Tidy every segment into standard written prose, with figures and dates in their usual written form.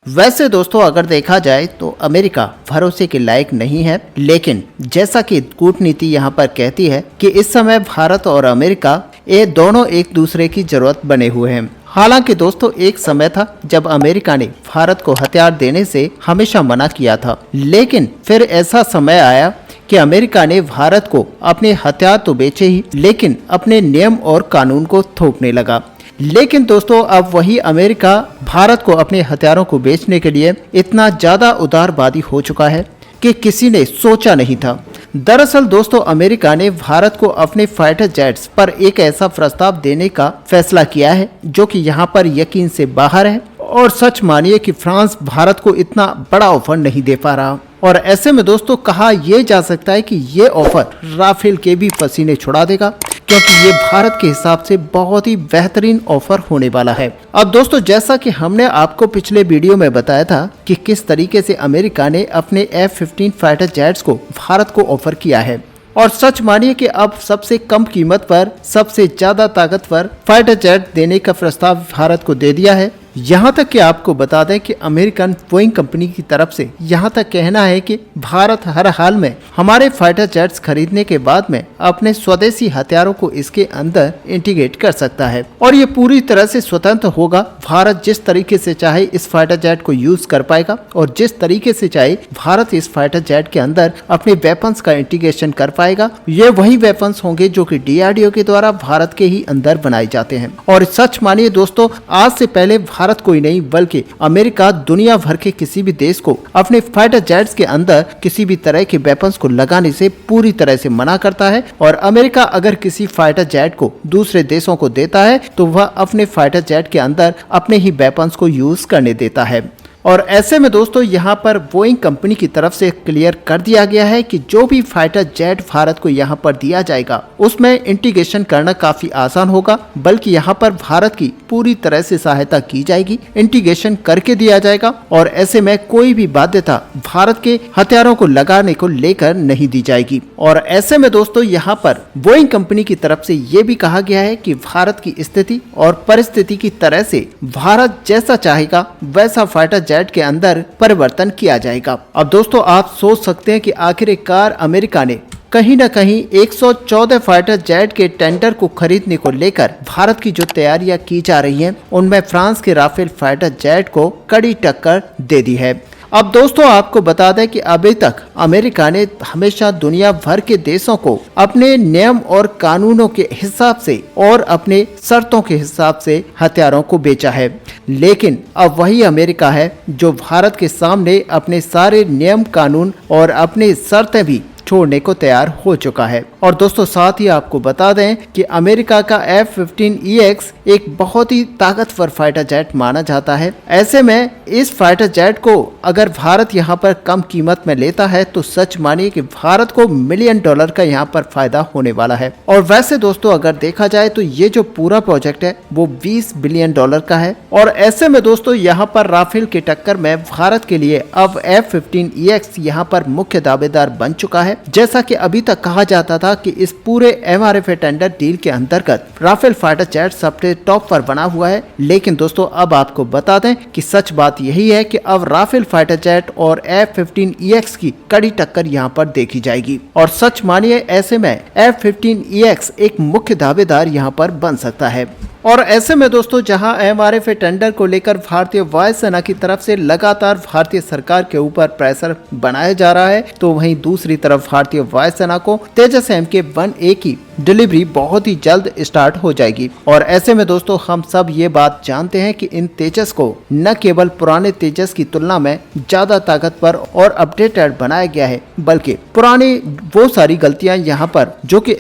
वैसे दोस्तों अगर देखा जाए तो अमेरिका भरोसे के लायक नहीं है, लेकिन जैसा कि कूटनीति यहाँ पर कहती है कि इस समय भारत और अमेरिका ये दोनों एक दूसरे की जरूरत बने हुए हैं। हालांकि दोस्तों एक समय था जब अमेरिका ने भारत को हथियार देने से हमेशा मना किया था, लेकिन फिर ऐसा समय आया कि अमेरिका ने भारत को अपने हथियार तो बेचे ही, लेकिन अपने नियम और कानून को थोपने लगा। लेकिन दोस्तों अब वही अमेरिका भारत को अपने हथियारों को बेचने के लिए इतना ज्यादा उदारवादी हो चुका है कि किसी ने सोचा नहीं था। दरअसल दोस्तों अमेरिका ने भारत को अपने फाइटर जेट्स पर एक ऐसा प्रस्ताव देने का फैसला किया है जो कि यहाँ पर यकीन से बाहर है। और सच मानिए कि फ्रांस भारत को इतना बड़ा ऑफर नहीं दे पा रहा, और ऐसे में दोस्तों कहा यह जा सकता है कि ये ऑफर राफेल के भी पसीने छुड़ा देगा, क्योंकि ये भारत के हिसाब से बहुत ही बेहतरीन ऑफर होने वाला है। अब दोस्तों जैसा कि हमने आपको पिछले वीडियो में बताया था कि किस तरीके से अमेरिका ने अपने F-15 फाइटर जेट्स को भारत को ऑफर किया है, और सच मानिए कि अब सबसे कम कीमत पर सबसे ज्यादा ताकतवर फाइटर जेट देने का प्रस्ताव भारत को दे दिया है। यहाँ तक कि आपको बता दें कि अमेरिकन बोइंग कंपनी की तरफ से यहाँ तक कहना है कि भारत हर हाल में हमारे फाइटर जेट्स खरीदने के बाद में अपने स्वदेशी हथियारों को इसके अंदर इंटीग्रेट कर सकता है, और ये पूरी तरह से स्वतंत्र होगा। भारत जिस तरीके से चाहे इस फाइटर जेट को यूज कर पाएगा, और जिस तरीके से चाहे भारत इस फाइटर जेट के अंदर अपने वेपन्स का इंटीग्रेशन कर पाएगा। ये वही वेपन्स होंगे जो कि DRDO के द्वारा भारत के ही अंदर बनाए जाते हैं। और सच मानिए दोस्तों आज से पहले भारत को ही नहीं बल्कि अमेरिका दुनिया भर के किसी भी देश को अपने फाइटर जेट्स के अंदर किसी भी तरह के वेपन्स को लगाने से पूरी तरह से मना करता है। और अमेरिका अगर किसी फाइटर जेट को दूसरे देशों को देता है तो वह अपने फाइटर जेट के अंदर अपने ही वेपन्स को यूज करने देता है। और ऐसे में दोस्तों यहाँ पर बोइंग कंपनी की तरफ से क्लियर कर दिया गया है कि जो भी फाइटर जेट भारत को यहाँ पर दिया जाएगा उसमें इंटीग्रेशन करना काफी आसान होगा, बल्कि यहाँ पर भारत की पूरी तरह से सहायता की जाएगी, इंटीग्रेशन करके दिया जाएगा। और ऐसे में कोई भी बाध्यता भारत के हथियारों को लगाने को लेकर नहीं दी जाएगी। और ऐसे में दोस्तों यहाँ पर बोइंग कंपनी की तरफ से ये भी कहा गया है कि भारत की स्थिति और परिस्थिति की तरह से भारत जैसा चाहेगा वैसा फाइटर जेट के अंदर परिवर्तन किया जाएगा। अब दोस्तों आप सोच सकते हैं कि आखिरकार अमेरिका ने कहीं न कहीं 114 फाइटर जेट के टेंडर को खरीदने को लेकर भारत की जो तैयारियां की जा रही हैं उनमें फ्रांस के राफेल फाइटर जेट को कड़ी टक्कर दे दी है। अब दोस्तों आपको बता दें कि अभी तक अमेरिका ने हमेशा दुनिया भर के देशों को अपने नियम और कानूनों के हिसाब से और अपने शर्तों के हिसाब से हथियारों को बेचा है, लेकिन अब वही अमेरिका है जो भारत के सामने अपने सारे नियम कानून और अपने शर्तें भी छोड़ने को तैयार हो चुका है। और दोस्तों साथ ही आपको बता दें कि अमेरिका का F-15EX एक बहुत ही ताकतवर फाइटर जेट माना जाता है। ऐसे में इस फाइटर जेट को अगर भारत यहाँ पर कम कीमत में लेता है तो सच मानिए कि भारत को $1 मिलियन का यहाँ पर फायदा होने वाला है। और वैसे दोस्तों अगर देखा जाए तो ये जो पूरा प्रोजेक्ट है वो $20 बिलियन का है। और ऐसे में दोस्तों यहाँ पर राफेल की टक्कर में भारत के लिए अब F-15EX यहाँ पर मुख्य दावेदार बन चुका है। जैसा कि अभी तक कहा जाता था कि इस पूरे MRFA टेंडर डील के अंतर्गत राफेल फाइटर जेट सबसे टॉप पर बना हुआ है, लेकिन दोस्तों अब आपको बता दें कि सच बात यही है कि अब राफेल फाइटर जेट और F-15EX की कड़ी टक्कर यहां पर देखी जाएगी। और सच मानिए ऐसे में F-15EX एक मुख्य दावेदार यहां पर बन सकता है। और ऐसे में दोस्तों जहां MRFA टेंडर को लेकर भारतीय वायुसेना की तरफ से लगातार भारतीय सरकार के ऊपर प्रेशर बनाया जा रहा है, तो वहीं दूसरी तरफ भारतीय वायुसेना को तेजस MK-1A की डिलीवरी बहुत ही जल्द स्टार्ट हो जाएगी। और ऐसे में दोस्तों हम सब ये बात जानते हैं कि इन तेजस को न केवल पुराने तेजस की तुलना में ज्यादा ताकतवर और अपडेटेड बनाया गया है, बल्कि पुरानी वो सारी गलतियां यहाँ पर जो कि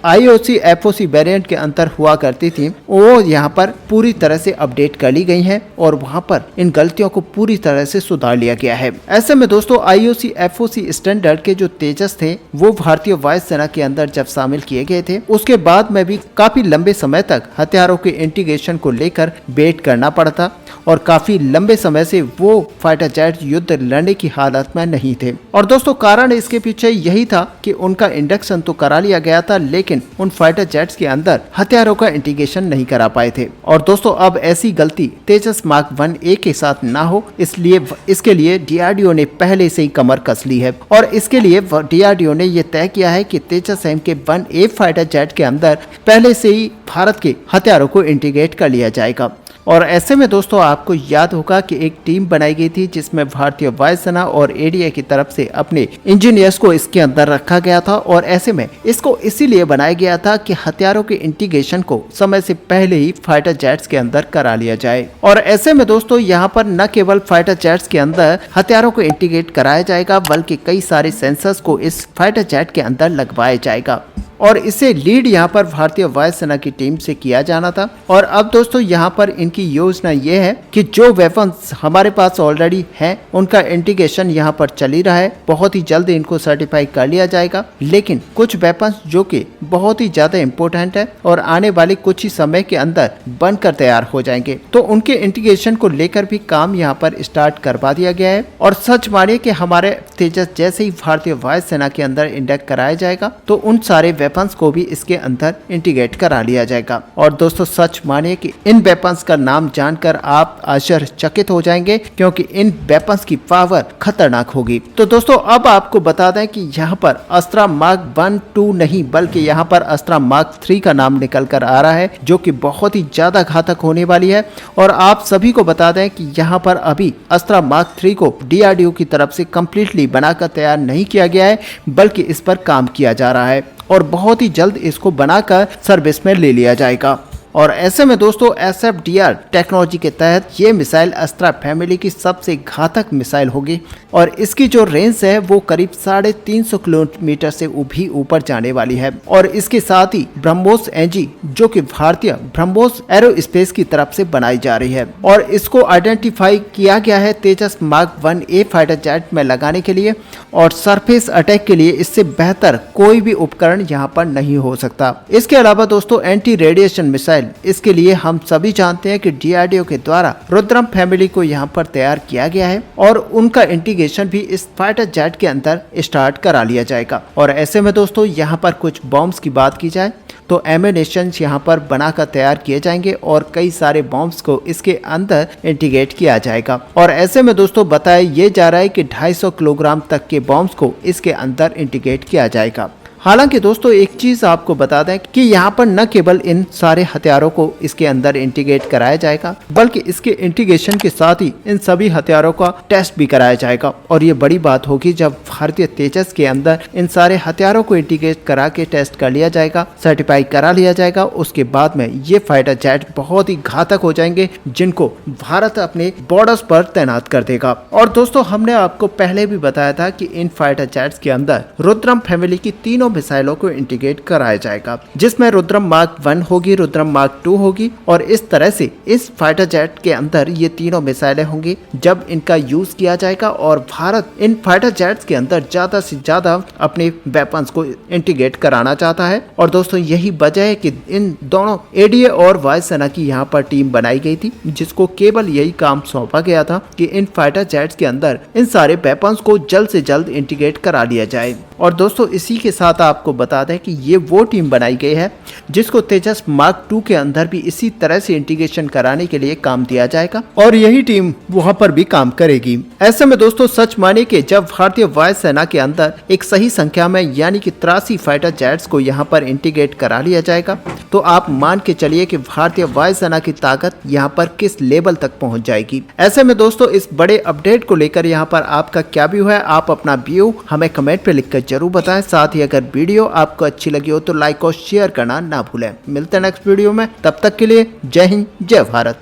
IOC FOC वेरिएंट के अंदर हुआ करती थी वो यहाँ पर पूरी तरह से अपडेट कर ली गई हैं, और वहाँ पर इन गलतियों को पूरी तरह से सुधार लिया गया है। ऐसे में दोस्तों IOC FOC स्टैंडर्ड के जो तेजस थे वो भारतीय वायुसेना के अंदर जब शामिल किए गए थे, उसके बाद में भी काफी लंबे समय तक हथियारों के इंटीग्रेशन को लेकर वेट करना पड़ता और काफी लंबे समय से वो फाइटर जेट युद्ध लड़ने की हालत में नहीं थे। और दोस्तों कारण इसके पीछे यही था कि उनका इंडक्शन तो करा लिया गया था, लेकिन उन फाइटर जेट्स के अंदर हथियारों का इंटीग्रेशन नहीं करा पाए थे। और दोस्तों अब ऐसी गलती तेजस मार्क 1A के साथ ना हो, इसलिए इसके लिए DRDO ने पहले से ही कमर कस ली है और इसके लिए DRDO ने यह तय किया है कि तेजस MK-1A फाइटर जेट के अंदर पहले से ही भारत के हथियारों को इंटीग्रेट कर लिया जाएगा। और ऐसे में दोस्तों आपको याद होगा कि एक टीम बनाई गई थी जिसमें भारतीय वायुसेना और ADA की तरफ से अपने इंजीनियर्स को इसके अंदर रखा गया था और ऐसे में इसको इसीलिए बनाया गया था कि हथियारों के इंटीग्रेशन को समय से पहले ही फाइटर जेट्स के अंदर करा लिया जाए। और ऐसे में दोस्तों यहाँ पर न केवल फाइटर जेट्स के अंदर हथियारों को इंटीग्रेट कराया जाएगा, बल्कि कई सारे सेंसर्स को इस फाइटर जेट के अंदर लगवाया जाएगा और इसे लीड यहाँ पर भारतीय वायुसेना की टीम से किया जाना था। और अब दोस्तों यहाँ पर इनकी योजना ये है कि जो वेपन्स हमारे पास ऑलरेडी हैं उनका इंटीग्रेशन यहाँ पर चल ही रहा है, बहुत ही जल्द इनको सर्टिफाई कर लिया जाएगा। लेकिन कुछ वेपन्स जो कि बहुत ही ज्यादा इम्पोर्टेंट है और आने वाले कुछ ही समय के अंदर बनकर तैयार हो जाएंगे, तो उनके इंटीग्रेशन को लेकर भी काम यहाँ पर स्टार्ट करवा दिया गया है। और सच मानिए कि हमारे तेजस जैसे ही भारतीय वायुसेना के अंदर इंडक्ट कराया जाएगा तो उन सारे वेपन्स को भी इसके अंदर इंटीग्रेट करा लिया जाएगा। और दोस्तों सच मानिए कि इन वेपन्स का नाम जानकर आप आश्चर्यचकित हो जाएंगे, क्योंकि इन वेपन्स की पावर खतरनाक होगी। तो दोस्तों अब आपको बता दें कि यहाँ पर अस्त्रा मार्क 1-2 नहीं, बल्कि यहाँ पर अस्त्रा मार्क 3 का नाम निकल कर आ रहा है, जो कि बहुत ही ज्यादा घातक होने वाली है। और आप सभी को बता दें कि यहाँ पर अभी अस्त्रा मार्क 3 को DRDO की तरफ से कम्प्लीटली बनाकर तैयार नहीं किया गया है, बल्कि इस पर काम किया जा रहा है और बहुत ही जल्द इसको बनाकर सर्विस में ले लिया जाएगा। और ऐसे में दोस्तों SFDR टेक्नोलॉजी के तहत ये मिसाइल अस्त्रा फैमिली की सबसे घातक मिसाइल होगी और इसकी जो रेंज है वो करीब 350 किलोमीटर से भी ऊपर जाने वाली है। और इसके साथ ही ब्रह्मोस NG जो कि भारतीय ब्रह्मोस एरोस्पेस की तरफ से बनाई जा रही है और इसको आइडेंटिफाई किया गया है तेजस मार्क 1A फाइटर जेट में लगाने के लिए। और सरफेस अटैक के लिए इससे बेहतर कोई भी उपकरण यहाँ पर नहीं हो सकता। इसके अलावा दोस्तों एंटी रेडिएशन मिसाइल, इसके लिए हम सभी जानते हैं कि DRDO के द्वारा रुद्रम फैमिली को यहाँ पर तैयार किया गया है और उनका इंटीग्रेशन भी इस फाइटर जेट के अंदर स्टार्ट करा लिया जाएगा। और ऐसे में दोस्तों यहाँ पर कुछ बॉम्ब्स की बात की जाए तो एम्यूनेशन यहाँ पर बनाकर तैयार किए जाएंगे और कई सारे बॉम्ब्स को इसके अंदर इंटीग्रेट किया जाएगा। और ऐसे में दोस्तों बताया ये जा रहा है कि 250 किलोग्राम तक के बॉम्ब्स को इसके अंदर इंटीग्रेट किया जाएगा। हालांकि दोस्तों एक चीज आपको बता दें कि यहाँ पर न केवल इन सारे हथियारों को इसके अंदर इंटीग्रेट कराया जाएगा, बल्कि इसके इंटीग्रेशन के साथ ही इन सभी हथियारों का टेस्ट भी कराया जाएगा। और ये बड़ी बात होगी जब भारतीय तेजस के अंदर इन सारे हथियारों को इंटीग्रेट करा के टेस्ट कर लिया जाएगा, सर्टिफाई करा लिया जाएगा। उसके बाद में ये फाइटर जेट बहुत ही घातक हो जाएंगे, जिनको भारत अपने बॉर्डर्स पर तैनात कर देगा। और दोस्तों हमने आपको पहले भी बताया था कि इन फाइटर जेट्स के अंदर रुद्रम फैमिली की तीनों मिसाइलों को इंटीग्रेट कराया जाएगा, जिसमें रुद्रम मार्क 1 होगी, रुद्रम मार्क 2 होगी और इस तरह से इस फाइटर जेट के अंदर ये तीनों मिसाइलें होंगी जब इनका यूज किया जाएगा। और भारत इन फाइटर जेट्स के अंदर ज्यादा से ज्यादा अपने वेपन्स को इंटीग्रेट कराना चाहता है। और दोस्तों यही वजह है कि इन दोनों ADA और वायुसेना की यहाँ पर टीम बनाई गई थी, जिसको केवल यही काम सौंपा गया था कि इन फाइटर जेट्स के अंदर इन सारे वेपन्स को जल्द से जल्द इंटीग्रेट करा लिया जाए। और दोस्तों इसी के साथ आपको बता दें कि ये वो टीम बनाई गई है जिसको तेजस मार्क 2 के अंदर भी इसी तरह से इंटीग्रेशन कराने के लिए काम दिया जाएगा और यही टीम वहां पर भी काम करेगी। ऐसे में दोस्तों सच माने कि जब भारतीय वायुसेना के अंदर एक सही संख्या में यानी कि 83 फाइटर जेट्स को यहाँ पर इंटीग्रेट करा लिया जाएगा, तो आप मान के चलिए कि भारतीय वायुसेना की ताकत यहाँ पर किस लेवल तक पहुँच जाएगी। ऐसे में दोस्तों इस बड़े अपडेट को लेकर यहाँ पर आपका क्या व्यू है, आप अपना व्यू हमें कमेंट पे लिखकर जरूर बताएं। साथ ही अगर वीडियो आपको अच्छी लगी हो तो लाइक और शेयर करना ना भूलें। मिलते हैं नेक्स्ट वीडियो में, तब तक के लिए जय हिंद जय भारत।